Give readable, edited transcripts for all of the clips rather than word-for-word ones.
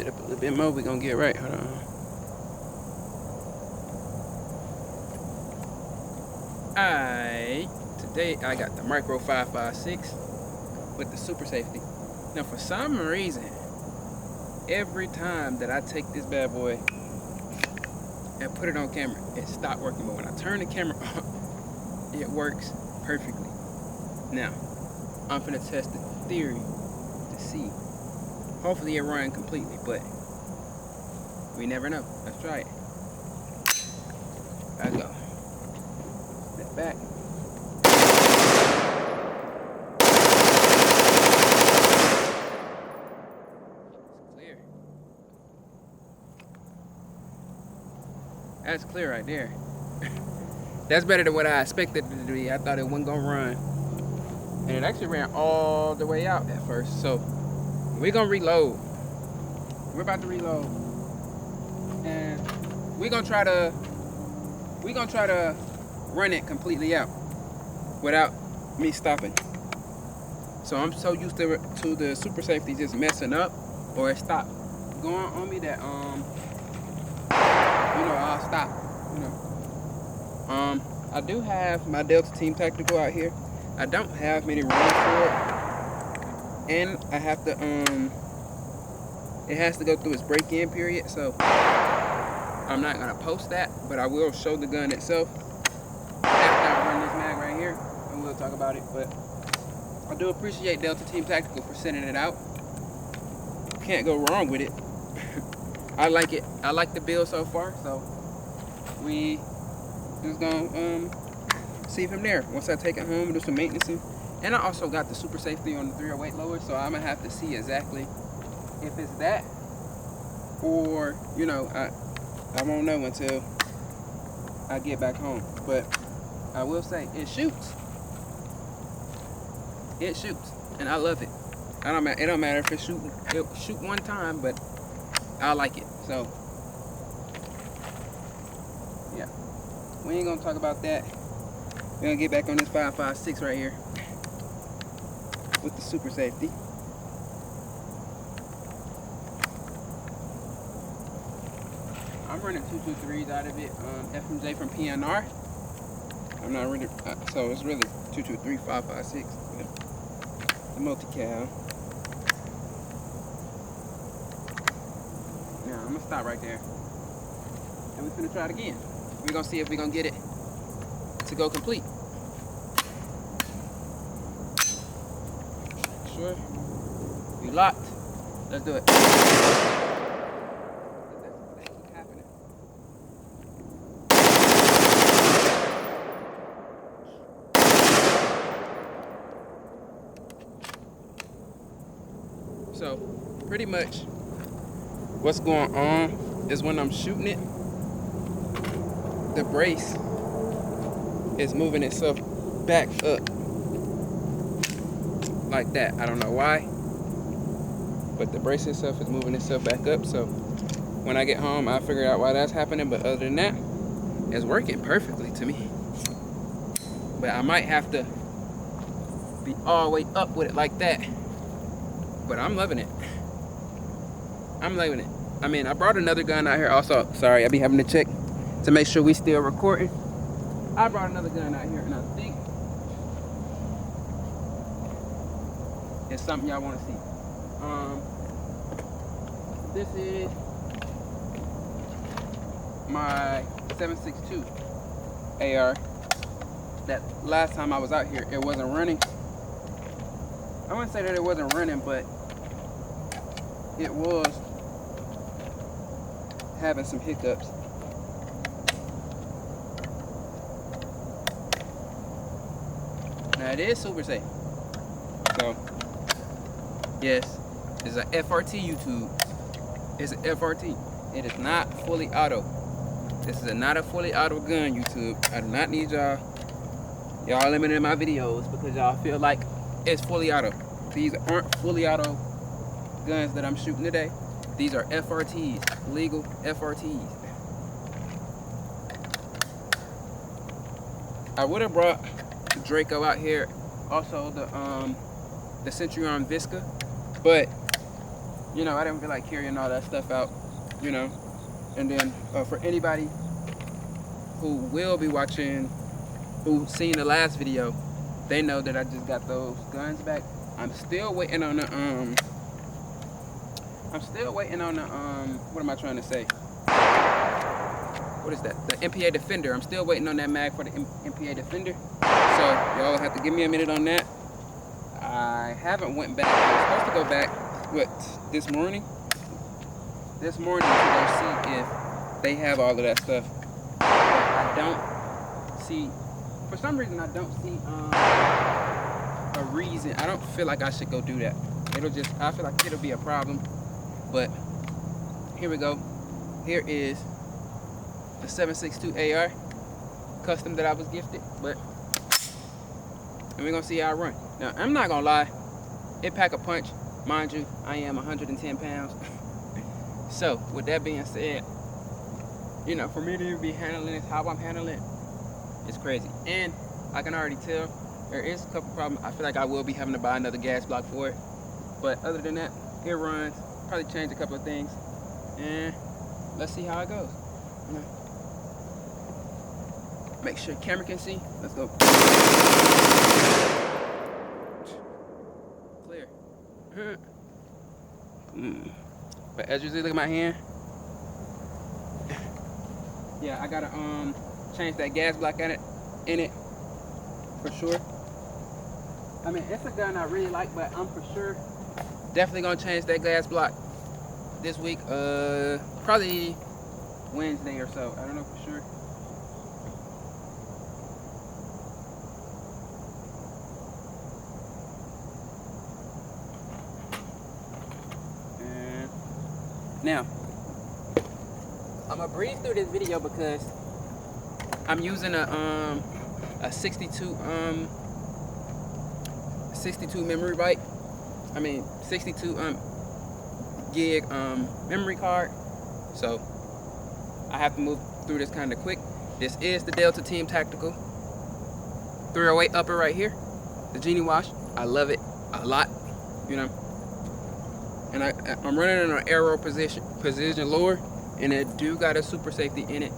it up a little bit more. We're gonna get right. Hold on. Alright, today I got the Micro 5.56 with the Super Safety. Now for some reason, every time that I take this bad boy and put it on camera, it stopped working. But when I turn the camera on, it works perfectly. Now, I'm finna test the theory to see. Hopefully it runs completely, but we never know. Let's try it. I go. Step back. It's clear. That's clear right there. That's better than what I expected it to be. I thought it wasn't gonna run. And it actually ran all the way out at first. So we're gonna reload. We're about to reload. And we're gonna try to run it completely out without me stopping. So I'm so used to the Super Safety just messing up or it stopped going on me that I'll stop. I do have my Delta Team Tactical out here. I don't have many rounds for it, and I have to it has to go through its break-in period, so I'm not gonna post that, but I will show the gun itself after I run this mag right here, and we'll talk about it. But I do appreciate Delta Team Tactical for sending it out. Can't go wrong with it. I like it. I like the build so far, so we just gonna see from there. Once I take it home and do some maintenance. And I also got the Super Safety on the 308 lower, so I'm gonna have to see exactly if it's that or, I won't know until I get back home. But I will say it shoots. It shoots, and I love it. It don't matter if it shoot one time, but I like it. So yeah, we ain't gonna talk about that. We're gonna get back on this 5.56 right here with the Super Safety. I'm running 223s out of it, FMJ from PNR. I'm not really, so it's really 223 5.56. The multi-cal. Now I'm gonna stop right there, and we're gonna try it again. We're gonna see if we're gonna get it to go complete. Sure. We locked. Let's do it. That keep happening. So pretty much what's going on is when I'm shooting it, the brace is moving itself back up like that. I don't know why, but the brace itself is moving itself back up. So when I get home, I'll figure out why that's happening. But other than that, it's working perfectly to me. But I might have to be all the way up with it like that. But I'm loving it. I'm loving it. I mean, I brought another gun out here also. Sorry, I be having to check to make sure we still recording. I brought another gun out here, and I think it's something y'all want to see. This is my 7.62 AR. That last time I was out here, it wasn't running. I wouldn't say that it wasn't running, but it was having some hiccups. Now it is super safe. So yes, it's an FRT YouTube. It's an FRT. It is not fully auto. This is not a fully auto gun, YouTube. I do not need y'all limiting my videos because y'all feel like it's fully auto. These aren't fully auto guns that I'm shooting today. These are FRTs, legal FRTs. I would have brought the Draco out here, also the Centurion Visca, but you know, I didn't feel like carrying all that stuff out, you know. And then for anybody who will be watching, who's seen the last video, they know that I just got those guns back. I'm still waiting on the what am I trying to say? What is that? The MPA Defender. I'm still waiting on that mag for the MPA Defender. So y'all have to give me a minute on that. I haven't went back. I was supposed to go back this morning to go see if they have all of that stuff. But I don't see, for some reason I don't see a reason. I don't feel like I should go do that. I feel like it'll be a problem. But here we go. Here is the 7.62 AR custom that I was gifted, and we're gonna see how I run. Now, I'm not gonna lie, it pack a punch. Mind you, I am 110 pounds. So, with that being said, you know, for me to be handling it how I'm handling it, it's crazy. And I can already tell there is a couple problems. I feel like I will be having to buy another gas block for it. But other than that, it runs. Probably change a couple of things. And let's see how it goes. You know, make sure the camera can see. Let's go. Clear. But as you see, look at my hand. Yeah, I gotta change that gas block in it for sure. I mean, it's a gun I really like, but I'm for sure definitely gonna change that gas block this week. Probably Wednesday or so. I don't know for sure. And now, I'm gonna breeze through this video because I'm using a 62 memory byte. I mean 62 gig memory card. So I have to move through this kind of quick. This is the Delta Team Tactical 308 upper right here, the Genie wash. I love it a lot, you know. And I'm running in an arrow position lower, and it do got a Super Safety in it,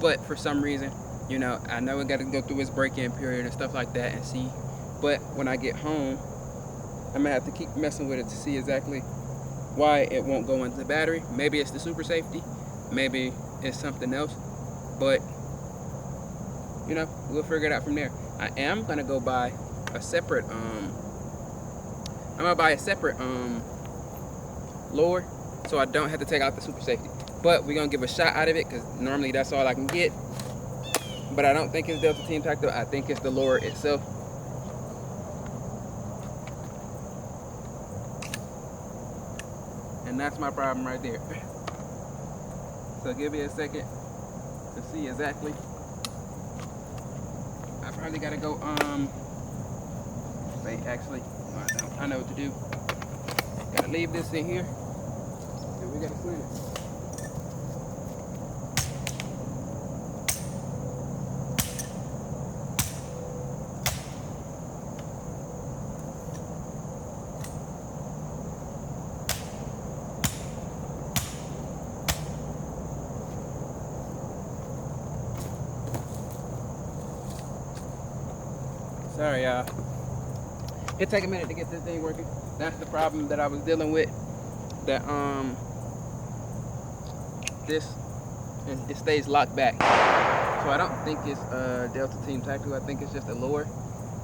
but for some reason, you know, I know it got to go through its break-in period and stuff like that and see. But when I get home, I'm gonna have to keep messing with it to see exactly why it won't go into the battery. Maybe it's the Super Safety, maybe it's something else, but you know, we'll figure it out from there. I am gonna go buy a separate lower, so I don't have to take out the Super Safety. But we're gonna give a shot out of it because normally that's all I can get. But I don't think it's Delta Team Tactical. I think it's the lower itself. And that's my problem right there. So give me a second to see exactly. I probably gotta go wait, actually, I know what to do. Gotta leave this in here and we gotta clean it. Sorry, y'all. It take a minute to get this thing working. That's the problem that I was dealing with. That it stays locked back. So I don't think it's Delta Team Tactical. I think it's just a lower.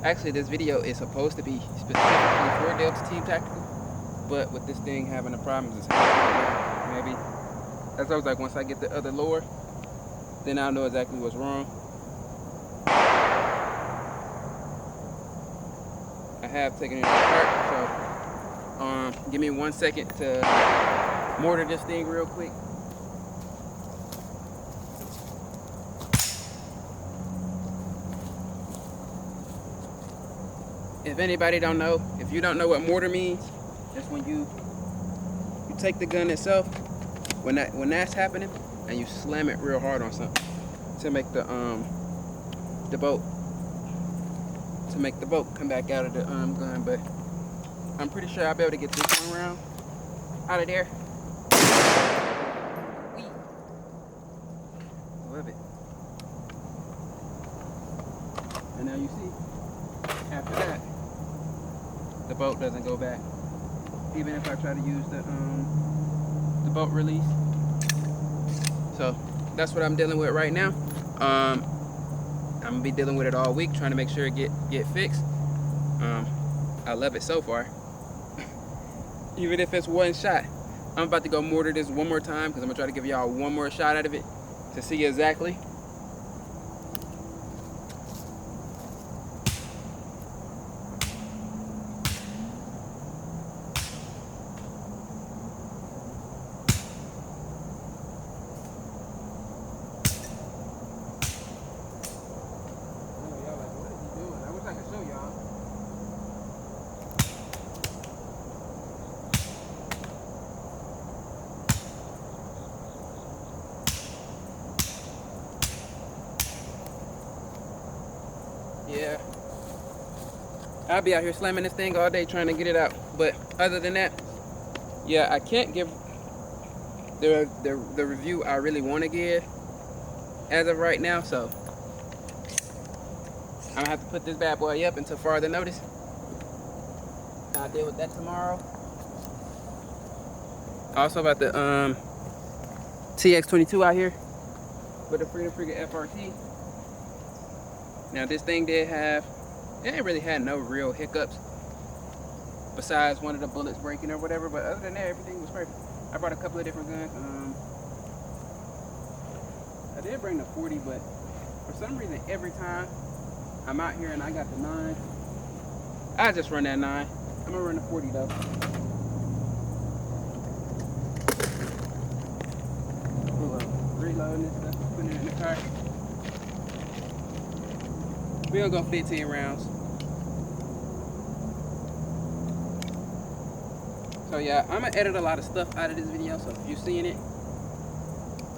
Actually, this video is supposed to be specifically for Delta Team Tactical, but with this thing having a problem, it's maybe. That's why I was like, once I get the other lower, then I'll know exactly what's wrong. I have taken it apart, so give me 1 second to mortar this thing real quick. If anybody don't know, if you don't know what mortar means, that's when you take the gun itself, when that's happening, and you slam it real hard on something to make the bolt. To make the bolt come back out of the gun, but I'm pretty sure I'll be able to get this one around. out of there. Whee. Love it. And now you see, after that, the bolt doesn't go back. Even if I try to use the bolt release. So that's what I'm dealing with right now. I'm gonna be dealing with it all week, trying to make sure it get fixed. I love it so far. Even if it's one shot. I'm about to go mortar this one more time because I'm gonna try to give y'all one more shot out of it to see exactly. Yeah, I'll be out here slamming this thing all day trying to get it out. But other than that, yeah, I can't give the review I really want to give as of right now. So I'm gonna have to put this bad boy up until further notice. I'll deal with that tomorrow. Also about the TX22 out here with the Freedom Frigate FRT. Now this thing did have, it ain't really had no real hiccups besides one of the bullets breaking or whatever, but other than that, everything was perfect. I brought a couple of different guns. I did bring the 40, but for some reason, every time I'm out here and I got the 9, I just run that 9. I'm gonna run the 40 though. Reloading this stuff, putting it in the car. We're gonna go 15 rounds. So yeah, I'm gonna edit a lot of stuff out of this video, so if you're seeing it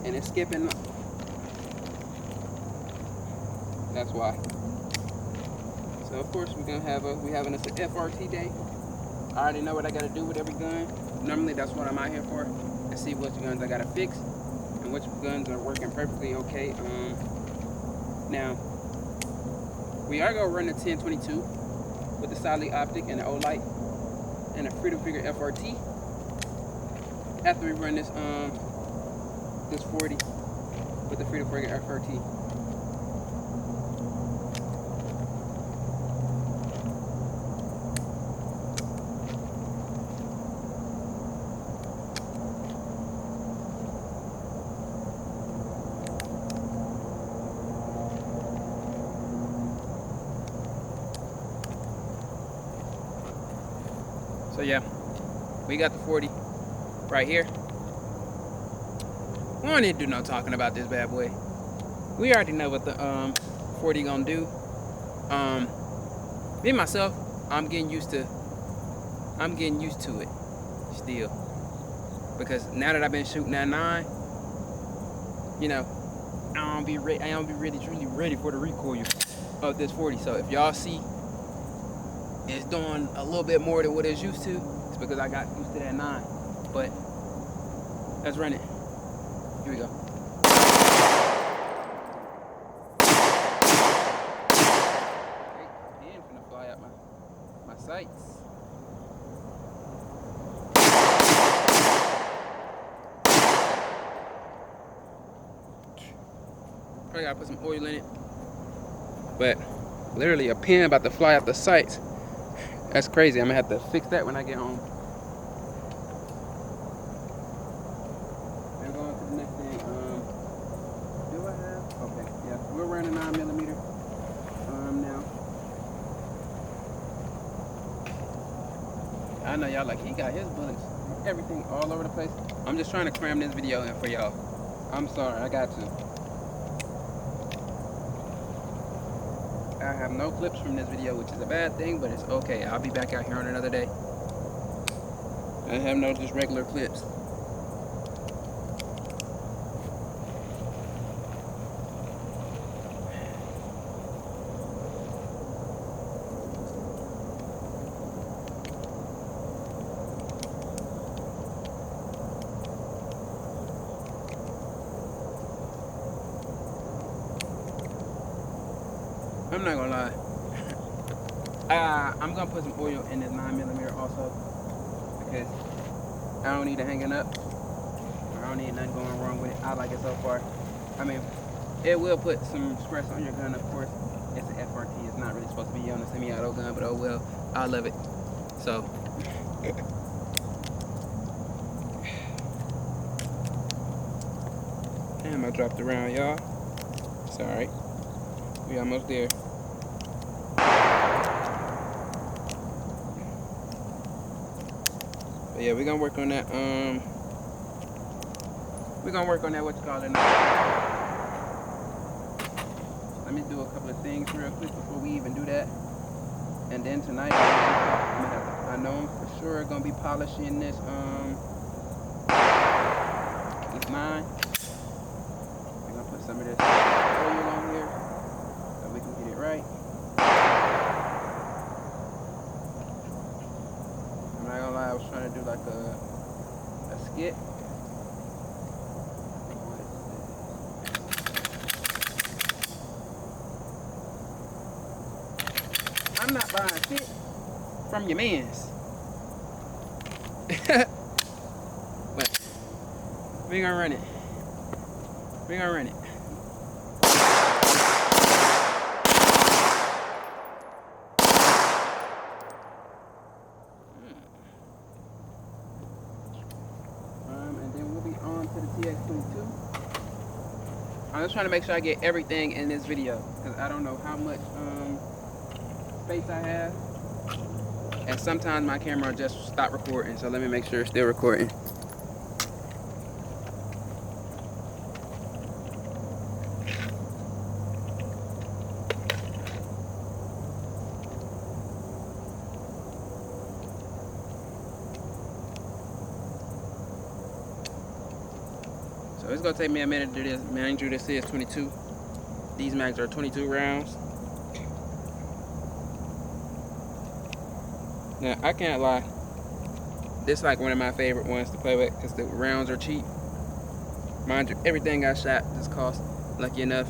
and it's skipping, that's why. So of course we're having us an FRT day. I already know what I gotta do with every gun. Normally that's what I'm out here for, to see which guns I gotta fix and which guns are working perfectly okay. Now we are gonna run the 1022 with the Cyelee Optic and the O-Light and a Freedom Frigate FRT. After we run this 40 with the Freedom Frigate FRT. So yeah, we got the 40 right here. We don't need to do no talking about this bad boy. We already know what the 40 gonna do. Me myself, I'm getting used to it still, because now that I've been shooting that 9, you know, I don't be really truly ready for the recoil of this 40. So if y'all see it's doing a little bit more than what it's used to, it's because I got used to that 9. But let's run it. Here we go. Again, finna fly out my sights. Probably gotta put some oil in it. But literally a pin about to fly out the sights. That's crazy. I'm gonna have to fix that when I get home. And going to the next thing. Do I have? Okay, yeah. We're running 9mm. Now. I know y'all like, he got his bullets, everything all over the place. I'm just trying to cram this video in for y'all. I'm sorry, I got to. I have no clips from this video, which is a bad thing, but it's okay. I'll be back out here on another day. I have no just regular clips. I'm not gonna lie. I'm gonna put some oil in this 9mm also, because I don't need it hanging up. I don't need nothing going wrong with it. I like it so far. I mean, it will put some stress on your gun, of course. It's an FRT. It's not really supposed to be on a semi-auto gun, but oh well. I love it. So. Damn, I dropped around, y'all. It's alright. We almost there. But yeah, we're gonna work on that. We're gonna work on that, what you call it now. Let me do a couple of things real quick before we even do that. And then tonight, I know I'm for sure gonna be polishing this 9. We're gonna put some of this oil on here so we can get it right. I'm not gonna lie, I was trying to do like a skit. I'm not buying shit from your mans. But we gonna run it. We gonna run it. And then we'll be on to the TX22. I'm just trying to make sure I get everything in this video, because I don't know how much space I have, and sometimes my camera just stop recording, so let me make sure it's still recording. So it's gonna take me a minute to do this. Mind you, this is 22. These mags are 22 rounds. Now, I can't lie, this is like one of my favorite ones to play with because the rounds are cheap. Mind you, everything I shot just cost, lucky enough,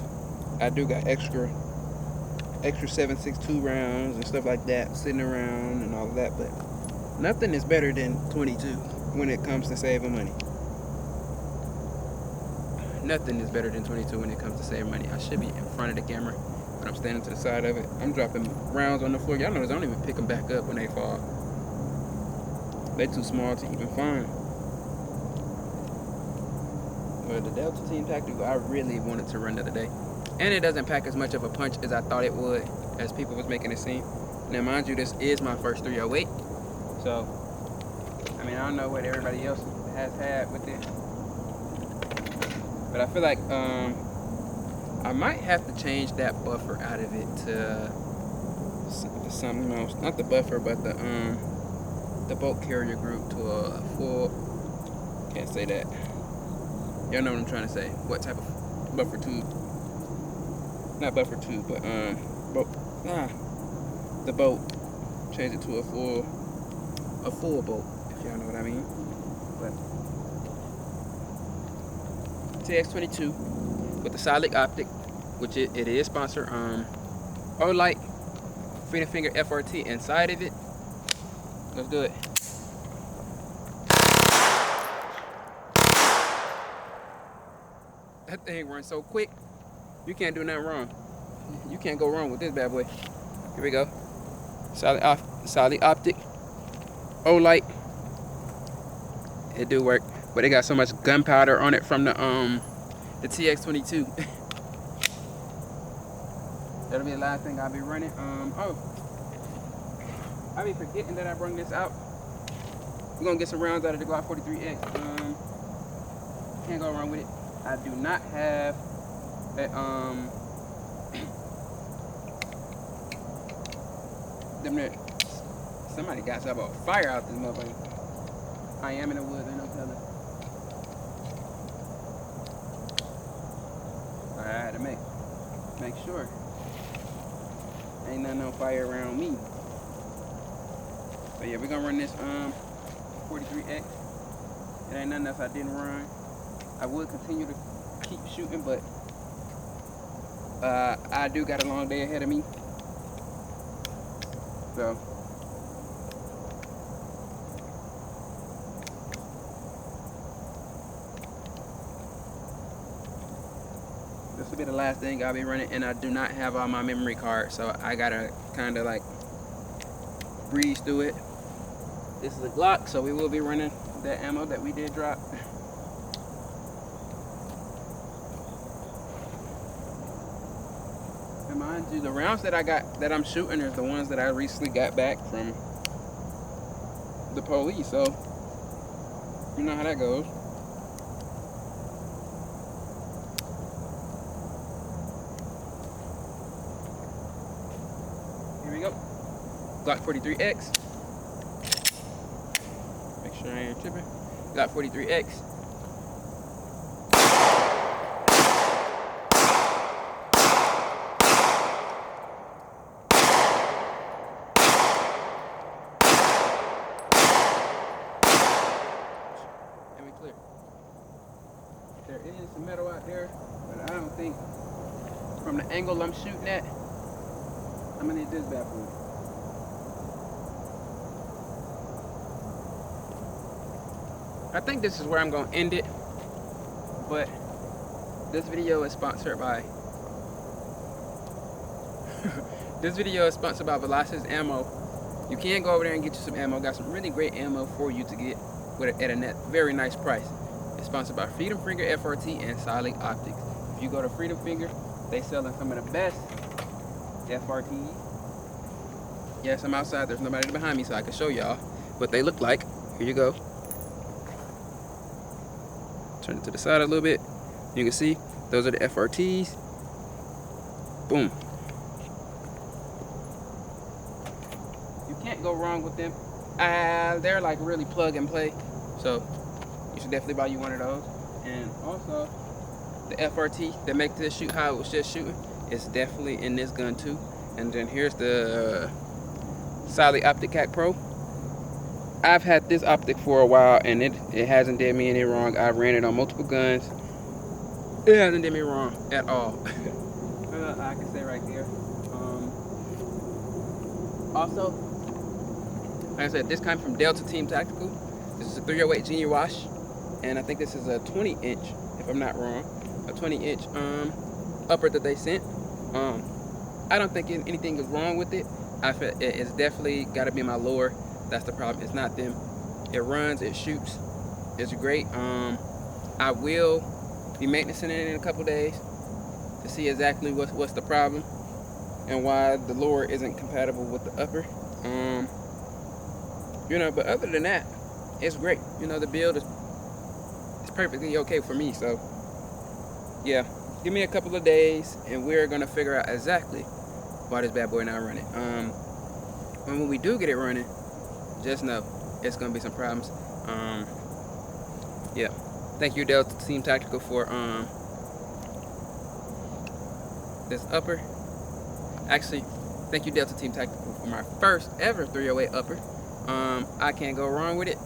I do got extra 7.62 rounds and stuff like that sitting around and all of that, but nothing is better than 22 when it comes to saving money. Nothing is better than 22 when it comes to saving money. I should be in front of the camera, but I'm standing to the side of it. I'm dropping rounds on the floor. Y'all notice I don't even pick them back up when they fall. They're too small to even find. But the Delta Team Tactical, I really wanted to run the other day. And it doesn't pack as much of a punch as I thought it would, as people was making it seem. Now, mind you, this is my first 308. So, I mean, I don't know what everybody else has had with it. But I feel like I might have to change that buffer out of it to something else. Not the buffer, but the bolt carrier group to a full. Can't say that. Y'all know what I'm trying to say. What type of buffer tube? Not buffer tube, but bolt. The bolt. Change it to a full bolt, if y'all know what I mean. But TX22 with the Cyelee Optic, which it is sponsored. Olight, Freedom Finger FRT inside of it. Let's do it. That thing runs so quick, you can't do nothing wrong. You can't go wrong with this bad boy. Here we go. Cyelee Optic, Olight. It do work, but it got so much gunpowder on it from the TX22. That'll be the last thing I'll be running. I'll be forgetting that I brought this out. We're gonna get some rounds out of the Glock 43X. Can't go wrong with it. I do not have a somebody got some about fire out this motherfucker. I am in the woods, ain't no telling. I had to make sure ain't nothing on fire around me. But yeah, we're gonna run this 43X. It ain't nothing else I didn't run. I would continue to keep shooting, but I do got a long day ahead of me. So this will be the last thing I'll be running, and I do not have all my memory cards, so I gotta kind of like breeze through it. This is a Glock, so we will be running that ammo that we did drop. And mind you, the rounds that I'm shooting is the ones that I recently got back from the police, so you know how that goes. Here we go. Glock 43X. Make sure I ain't tripping. Glock 43X. And we clear. There is some metal out there, but I don't think from the angle I'm shooting at, I'm gonna need this bad boy. I think this is where I'm gonna end it, but this video is sponsored by Velocitas Ammo. You can go over there and get you some ammo. Got some really great ammo for you to get at a very nice price. It's sponsored by Freedom Finger FRT and Cyelee Optics. If you go to Freedom Finger, they selling some of the best FRTs. Yes, I'm outside. There's nobody behind me, so I can show y'all what they look like. Here you go. Turn it to the side a little bit. You can see those are the FRTs. Boom. You can't go wrong with them. They're like really plug and play, so you should definitely buy you one of those. And also the FRT that makes this shoot how it was just shooting is definitely in this gun too. And then here's the Cyelee Optic Cat Pro. I've had this optic for a while, and it hasn't did me any wrong. I've ran it on multiple guns. It hasn't did me wrong at all. I can say right there. Also, like I said, this comes from Delta Team Tactical. This is a 308 Genie wash, and I think this is a 20-inch, if I'm not wrong, a 20-inch upper that they sent. I don't think anything is wrong with it. I feel it's definitely got to be my lower. That's the problem. It's not them. It runs, it shoots, it's great. I will be maintaining it in a couple days to see exactly what's the problem and why the lower isn't compatible with the upper. You know, but other than that, it's great. You know, the build is perfectly okay for me. So yeah, give me a couple of days and we're gonna figure out exactly why this bad boy not running. When we do get it running, just know it's gonna be some problems. Yeah, thank you Delta Team Tactical for this upper. Actually, thank you Delta Team Tactical for my first ever 308 upper. I can't go wrong with it.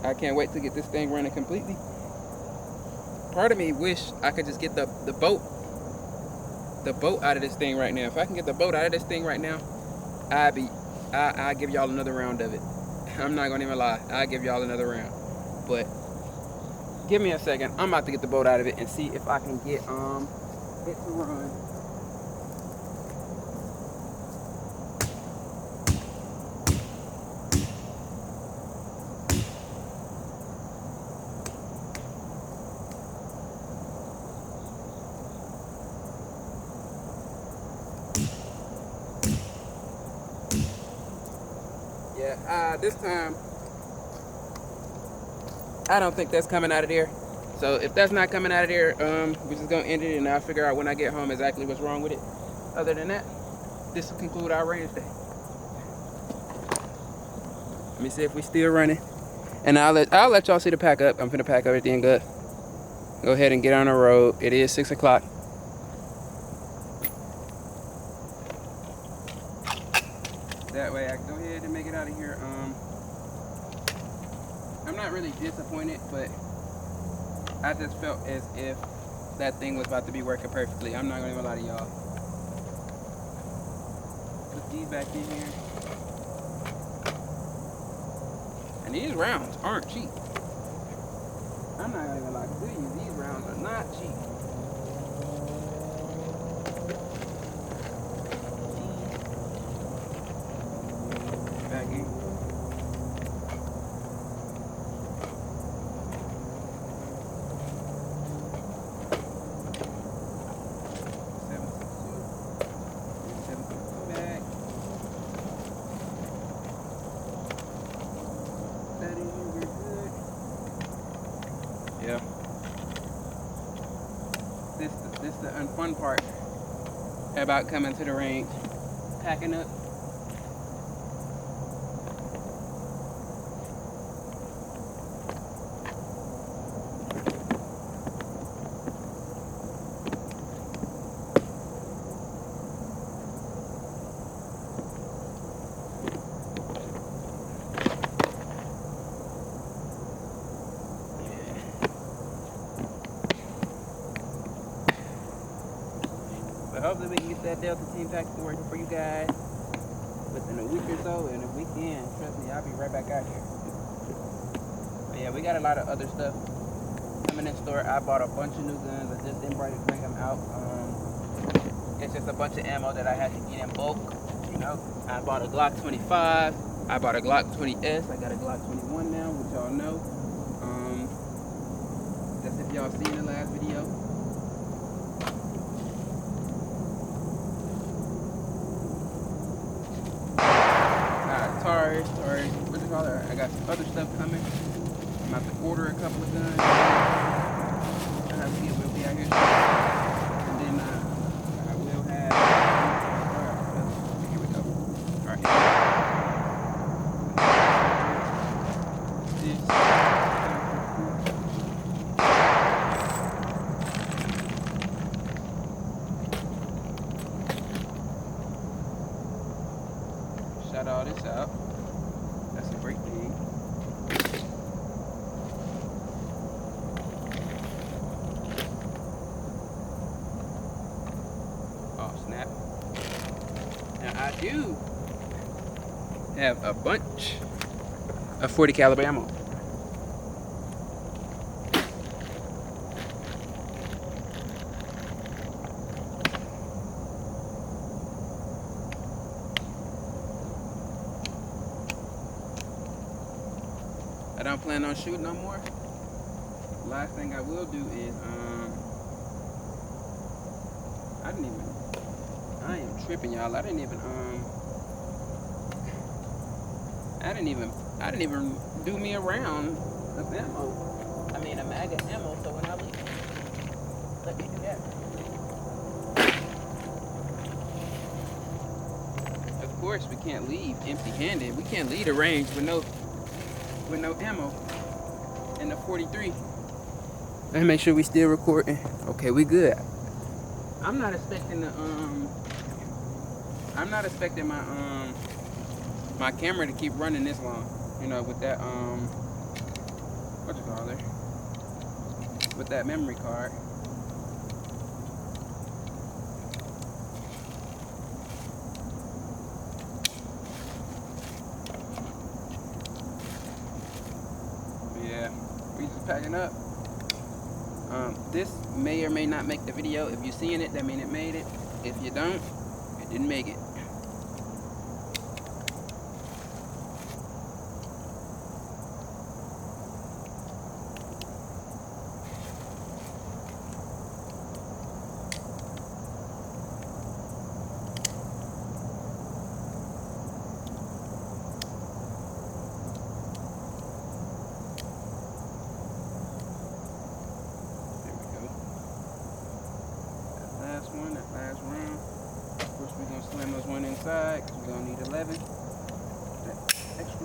I can't wait to get this thing running completely. Part of me wish I could just get the boat out of this thing right now. If I can get the boat out of this thing right now, I'll give y'all another round of it. I'm not gonna even lie, I'll give y'all another round. But give me a second. I'm about to get the boat out of it and see if I can get it to run. Yeah, this time I don't think that's coming out of there. So if that's not coming out of there, we're just gonna end it and I'll figure out when I get home exactly what's wrong with it. Other than that, this will conclude our range day. Let me see if we still running. And I'll let y'all see the pack up. I'm finna pack everything up. Go ahead and get on the road. It is 6 o'clock. That way I can go ahead and make it out of here. I'm not really disappointed, but I just felt as if that thing was about to be working perfectly. I'm not gonna even lie to y'all. Put these back in here. And these rounds aren't cheap. I'm not gonna even lie to you. These rounds are not cheap. Back in. Yeah. This the unfun part about coming to the range, packing up. But hopefully we can get that Delta Team tactical working for you guys within a week or so, and if we can, trust me, I'll be right back out here. But yeah, we got a lot of other stuff coming in store. I bought a bunch of new guns. I just didn't bring them out. It's just a bunch of ammo that I had to get in bulk. You know, I bought a Glock 25. I bought a Glock 20S. I got a Glock 21 now, which y'all know. That's if y'all seen the last video. Taurus, what do you call it? I got some other stuff coming. I'm about to order a couple of guns. I have to see if we'll be out here. And then I will have. Here we go. Alright. Shout all this out. That's a great thing. Oh snap. Now I do have a bunch of 40 caliber ammo. I don't plan on shooting no more. Last thing I will do is I am tripping, y'all. I didn't even do me a round of ammo. I mean a mag of ammo, so when I leave, let me do that. Of course we can't leave empty-handed. We can't leave the range with no ammo in the 43. Let me make sure we still recording. Okay, we good. I'm not expecting my my camera to keep running this long. You know, with that what you call it? With that memory card. Yeah, we just packing up. This may or may not make the video. If you're seeing it, that means it made it. If you don't, it didn't make it. That last round. Of course, we're gonna slam those one inside because we're gonna need 11.